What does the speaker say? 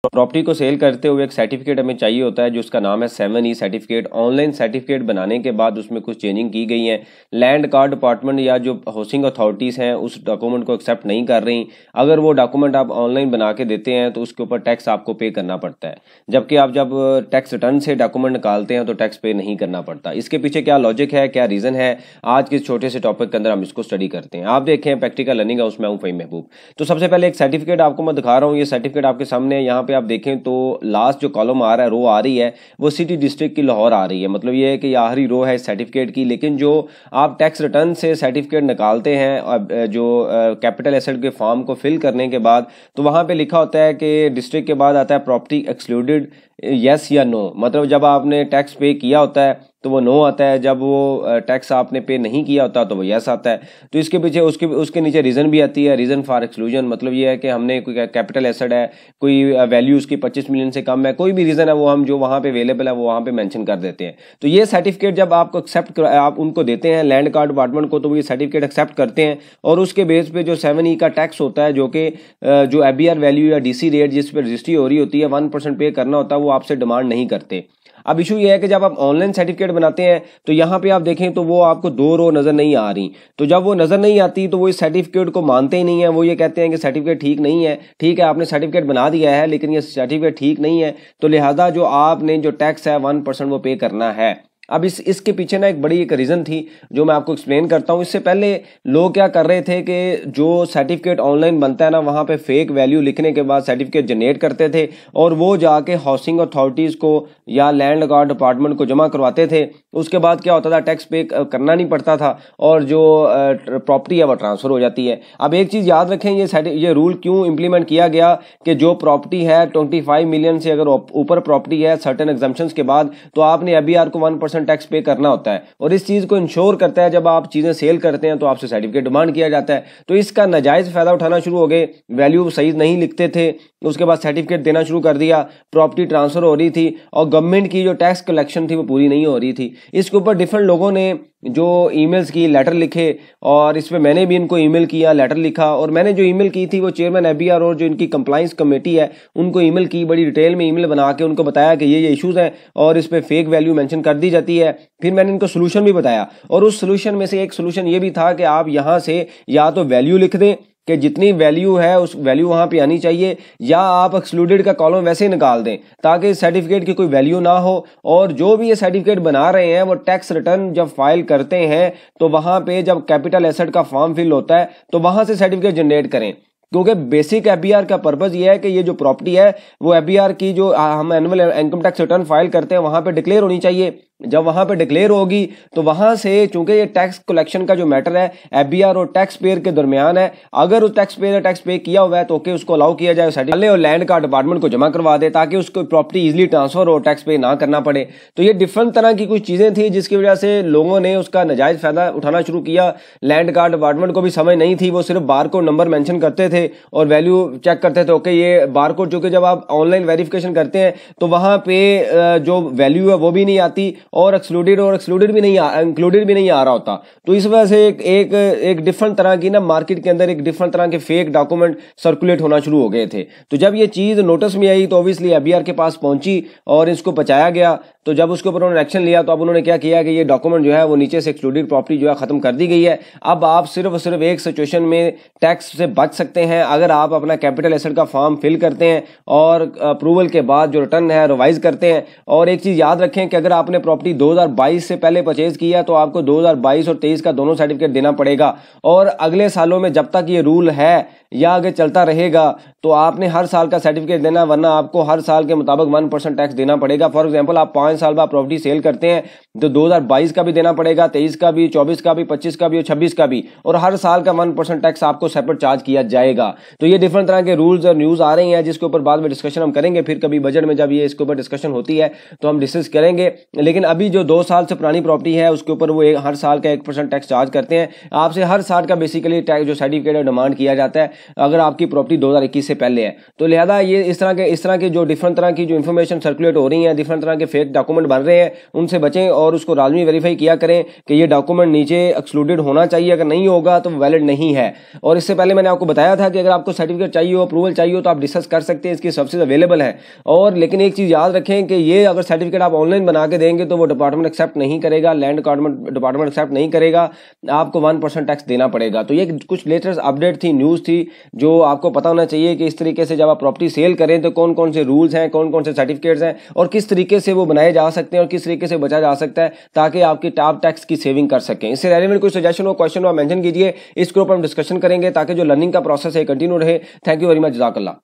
Property को cell करते हुए एक सर्टिफिकेट हमें चाहिए होता है जो उसका नाम है 7E सर्टिफिकेट। ऑनलाइन सर्टिफिकेट बनाने के बाद उसमें कुछ चेंजिंग की गई है। लैंड कार्ड डिपार्टमेंट या जो हाउसिंग अथॉरिटीज़ हैं उस डॉक्यूमेंट को एक्सेप्ट नहीं कर रही। अगर वो डॉक्यूमेंट आप ऑनलाइन बना के देते हैं तो उसके ऊपर टैक्स आपको पे करना पड़ता है, जबकि आप जब टैक्स रिटर्न से डॉक्यूमेंट निकालते हैं तो टैक्स पे नहीं करना पड़ता। इसके पीछे क्या लॉजिक है, क्या रीज़न है, आज के इस छोटे से टॉपिक के अंदर हम इसको स्टडी करते हैं। आप देखें प्रैक्टिकल लर्निंग हाउस में हूँ फ़हीम महबूब। तो सबसे पहले एक सर्टिफिकेट आपको मैं दिखा रहा हूँ। ये सर्टिफिकेट आपके सामने है। यहाँ पे आप देखें तो लास्ट जो कॉलम आ रहा है, रो आ रही है, वो सिटी डिस्ट्रिक्ट की लाहौर आ रही है। मतलब ये है कि आखिरी रो है इस सर्टिफिकेट की। लेकिन जो आप टैक्स रिटर्न से सर्टिफिकेट निकालते हैं जो कैपिटल एसेट के फॉर्म को फिल करने के बाद, तो वहाँ पे लिखा होता है कि डिस्ट्रिक्ट के बाद आता है प्रॉपर्टी एक्सक्लूडेड, यस या नो। मतलब जब आपने टैक्स पे किया होता है तो वो नो आता है, जब वो टैक्स आपने पे नहीं किया होता तो वो यस आता है। तो इसके पीछे उसके नीचे रीज़न भी आती है, रीज़न फॉर एक्सक्लूजन। मतलब ये है कि हमने कोई कैपिटल एसेट है, कोई वैल्यू उसकी 25 मिलियन से कम है, कोई भी रीज़न है वो हम जो वहाँ पे अवेलेबल है वो वहाँ पे मेंशन कर देते हैं। तो ये सर्टिफिकेट जब आपको एक्सेप्ट आप उनको देते हैं लैंड कार्ड डिपार्टमेंट को, तो वो ये सर्टिफिकेट एक्सेप्ट करते हैं और उसके बेस पे जो 7E का टैक्स होता है, जो कि जो ABR वैल्यू या DC रेट जिस पर रजिस्ट्री हो रही होती है 1% पे करना होता है, वो आपसे डिमांड नहीं करते। अब इशू ये है कि जब आप ऑनलाइन सर्टिफिकेट बनाते हैं तो यहाँ पे आप देखें तो वो आपको 2 रो नज़र नहीं आ रही। तो जब वो नज़र नहीं आती तो वो इस सर्टिफिकेट को मानते ही नहीं है। वो ये कहते हैं कि सर्टिफिकेट ठीक नहीं है। ठीक है, आपने सर्टिफिकेट बना दिया है लेकिन ये सर्टिफिकेट ठीक नहीं है, तो लिहाजा जो आपने जो टैक्स है 1% वो पे करना है। अब इसके पीछे ना एक बड़ी एक रीज़न थी जो मैं आपको एक्सप्लेन करता हूँ। इससे पहले लोग क्या कर रहे थे कि जो सर्टिफिकेट ऑनलाइन बनता है ना, वहाँ पे फेक वैल्यू लिखने के बाद सर्टिफिकेट जनरेट करते थे और वो जाके हाउसिंग अथॉरिटीज़ को या लैंड कार्ड डिपार्टमेंट को जमा करवाते थे। उसके बाद क्या होता था, टैक्स पे करना नहीं पड़ता था और जो प्रॉपर्टी है वो ट्रांसफ़र हो जाती है। अब एक चीज़ याद रखें, ये रूल क्यों इम्प्लीमेंट किया गया कि जो प्रॉपर्टी है 25 मिलियन से अगर ऊपर प्रॉपर्टी है सर्टेन एग्जम्पशंस के बाद, तो आपने ABR को 1% टैक्स पे करना होता है। और इस चीज को इंश्योर करता है, जब आप चीजें सेल करते हैं तो आपसे सर्टिफिकेट डिमांड किया जाता है। तो इसका नाजायज फायदा उठाना शुरू हो गए, वैल्यू सही नहीं लिखते थे, उसके बाद सर्टिफिकेट देना शुरू कर दिया, प्रॉपर्टी ट्रांसफर हो रही थी और गवर्नमेंट की जो टैक्स कलेक्शन थी वो पूरी नहीं हो रही थी। इसके ऊपर डिफरेंट लोगों ने जो ईमेल्स की, लेटर लिखे और इस पे मैंने भी इनको ईमेल किया, लेटर लिखा। और मैंने जो ईमेल की थी वो चेयरमैन ABR और जो इनकी कंप्लाइंस कमेटी है उनको ईमेल की, बड़ी डिटेल में ईमेल बना के उनको बताया कि ये इश्यूज हैं और इस पे फेक वैल्यू मेंशन कर दी जाती है। फिर मैंने इनको सोल्यूशन भी बताया और उस सोल्यूशन में से एक सोल्यूशन ये भी था कि आप यहाँ से या तो वैल्यू लिख दें कि जितनी वैल्यू है उस वैल्यू वहाँ पे आनी चाहिए, या आप एक्सक्लूडेड का कॉलम वैसे ही निकाल दें ताकि सर्टिफिकेट की कोई वैल्यू ना हो। और जो भी ये सर्टिफिकेट बना रहे हैं वो टैक्स रिटर्न जब फाइल करते हैं तो वहाँ पे जब कैपिटल एसेट का फॉर्म फिल होता है तो वहाँ से सर्टिफिकेट जनरेट करें। क्योंकि बेसिक ABR का पर्पज ये है कि ये जो प्रॉपर्टी है वो ABR की जो हम annual income tax return file करते हैं वहाँ पे डिक्लेयर होनी चाहिए। जब वहाँ पे डिक्लेयर होगी तो वहाँ से, चूंकि ये टैक्स कलेक्शन का जो मैटर है ABR और टैक्स पेयर के दरमियान है, अगर उस टैक्स पेयर ने टैक्स पे किया हुआ है तो ओके, उसको अलाउ किया जाए सर्टिफिकेट और लैंड कार्ड डिपार्टमेंट को जमा करवा दे ताकि उसको प्रॉपर्टी इजीली ट्रांसफर हो, टैक्स पे ना करना पड़े। तो ये डिफरेंट तरह की कुछ चीज़ें थी जिसकी वजह से लोगों ने उसका नाजायज़ फायदा उठाना शुरू किया। लैंड कार्ड डिपार्टमेंट को भी समझ नहीं थी, वो सिर्फ बारकोड नंबर मेंशन करते थे और वैल्यू चेक करते थे। ओके, ये बारकोड, चूंकि जब आप ऑनलाइन वेरिफिकेशन करते हैं तो वहाँ पे जो वैल्यू है वो भी नहीं आती और एक्सक्लूडेड भी नहीं इंक्लूडेड भी नहीं आ रहा होता। तो इस वजह से एक डिफरेंट तरह की ना मार्केट के अंदर एक डिफरेंट तरह के फेक डॉक्यूमेंट सर्कुलेट होना शुरू हो गए थे। तो जब ये चीज़ नोटिस में आई तो ऑब्वियसली ABR के पास पहुंची और इसको पहुंचाया गया। तो जब उसके ऊपर उन्होंने एक्शन लिया तो अब उन्होंने क्या किया कि ये डॉक्यूमेंट जो है वो नीचे से एक्सक्लूडेड प्रॉपर्टी जो है खत्म कर दी गई है। अब आप सिर्फ एक सिचुएशन में टैक्स से बच सकते हैं, अगर आप अपना कैपिटल एसेट का फॉर्म फिल करते हैं और अप्रूवल के बाद जो रिटर्न है रिवाइज करते हैं। और एक चीज़ याद रखें कि अगर आपने प्रॉपर्टी 2022 से पहले परचेज किया तो आपको 2022 और 23 का दोनों सर्टिफिकेट देना पड़ेगा। और अगले सालों में जब तक ये रूल है या आगे चलता रहेगा तो आपने हर साल का सर्टिफिकेट देना, वरना आपको हर साल के मुताबिक 1% टैक्स देना पड़ेगा। फॉर एग्जांपल, आप 5 साल बाद प्रॉपर्टी सेल करते हैं तो 2022 का भी देना पड़ेगा, 23 का भी, 24 का भी, 25 का भी और 26 का भी, और हर साल का 1% टैक्स आपको सेपरेट चार्ज किया जाएगा। तो ये डिफरेंट तरह के रूल्स और न्यूज़ आ रही हैं जिसके ऊपर बाद में डिस्कशन हम करेंगे। फिर कभी बजट में जब ये इसके ऊपर डिस्कशन होती है तो हम डिस्कस करेंगे। लेकिन अभी जो 2 साल से पुरानी प्रॉपर्टी है उसके ऊपर वो हर साल का 1% टैक्स चार्ज करते हैं। आपसे हर साल का बेसिकली टैक्स जो सर्टिफिकेट है डिमांड किया जाता है अगर आपकी प्रॉपर्टी 2021 से पहले है। तो लिहाजा ये इस तरह के जो डिफरेंट तरह की जो इन्फॉर्मेशन सर्कुलेट हो रही है, डिफरेंट तरह के फेक डॉक्यूमेंट डॉक्यूमेंट बन रहे हैं उनसे बचें और उसको लाजमी वेरीफाई किया करें कि ये डॉक्यूमेंट नीचे एक्सक्लूडेड होना चाहिए, अगर नहीं होगा तो वैलिड नहीं है। और इससे पहले मैंने आपको बताया था कि अगर आपको सर्टिफिकेट चाहिए हो, अप्रूवल चाहिए हो, तो आप डिस्कस कर सकते हैं, इसकी सबसिडी अवेलेबल है। और लेकिन एक चीज़ याद रखें कि ये अगर सर्टिफिकेट आप ऑनलाइन बना के देंगे तो वो डिपार्टमेंट एक्सेप्ट नहीं करेगा, लैंड डिपार्टमेंट एक्सेप्ट नहीं करेगा, आपको 1% टैक्स देना पड़ेगा। तो ये कुछ लेटेस्ट अपडेट थी, न्यूज़ थी, जो आपको पता होना चाहिए कि इस तरीके से जब आप प्रॉपर्टी सेल करें तो कौन कौन से रूल्स हैं, कौन कौन से सर्टिफिकेट्स हैं और किस तरीके से वो बनाए जा सकते हैं और किस तरीके से बचा जा सकता है ताकि आपकी टॉप टैक्स की सेविंग कर सकें। इससे रिलेवेंट कोई सजेशन हो, क्वेश्चन हो, मेंशन कीजिए, इसके ऊपर हम डिस्कशन करेंगे ताकि जो लर्निंग का प्रोसेस है कंटिन्यू रहे। थैंक यू वेरी मच, जज़ाकल्लाह।